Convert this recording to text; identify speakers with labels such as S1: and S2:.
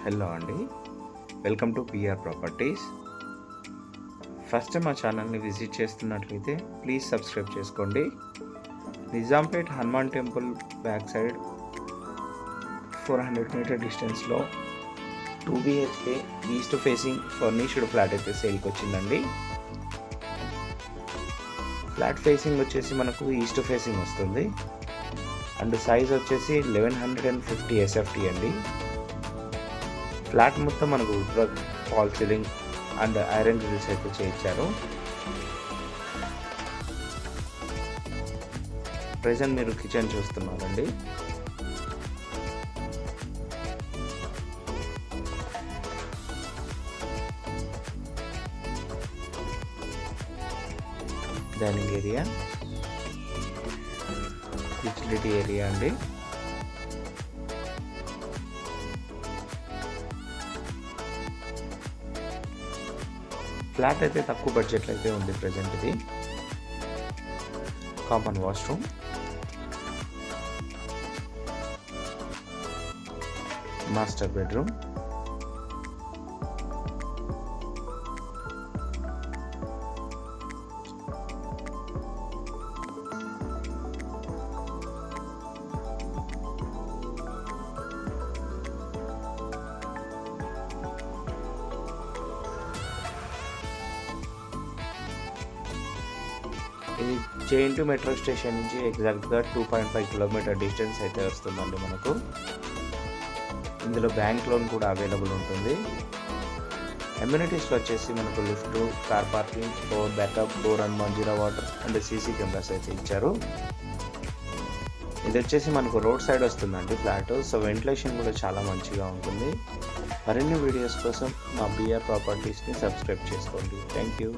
S1: Hello అండి, welcome to PR properties. First మా ఛానల్ని విజిట్ చేస్తున్నట్లయితే ప్లీజ్ సబ్స్క్రైబ్ చేసుకోండి. Nizampet Hanuman temple back side 400 metre డిస్టెన్స్లో 2 BHK east facing furnished flat అయితే సేల్కి వచ్చిందండి. ఫ్లాట్ ఫేసింగ్ వచ్చేసి మనకు ఈస్ట్ ఫేసింగ్ వస్తుంది అండ్ సైజ్ వచ్చేసి 1150 SFT అండి. ఫ్లాట్ మొత్తం మనకు wood work, fall ceiling and iron grills అయితే చేయించారు. ప్రెజెంట్ మీరు కిచెన్ చూస్తున్నారండి. డైనింగ్ ఏరియా, యూటిలిటీ ఏరియా అండి. ఫ్లాట్ అయితే తక్కువ బడ్జెట్లో అయితే ఉంది ప్రజెంట్. ఇది కామన్ వాష్రూమ్, మాస్టర్ బెడ్రూమ్, ఇది జేఎన్టీ మెట్రో స్టేషన్ నుంచి ఎగ్జాక్ట్గా 2.5 కిలోమీటర్ డిస్టెన్స్ అయితే వస్తుందండి మనకు. ఇందులో బ్యాంక్ లోన్ కూడా అవైలబుల్ ఉంటుంది. అమ్యూనిటీస్లో వచ్చేసి మనకు lift, car parking, power backup, bore and Manjira water and CC cameras అయితే ఇచ్చారు. ఇది వచ్చేసి మనకు రోడ్ సైడ్ వస్తుందండి ఫ్లాట్, సో వెంటిలేషన్ కూడా చాలా మంచిగా ఉంటుంది. మరిన్ని వీడియోస్ కోసం మా బిఆర్ ప్రాపర్టీస్ని సబ్స్క్రైబ్ చేసుకోండి. Thank you.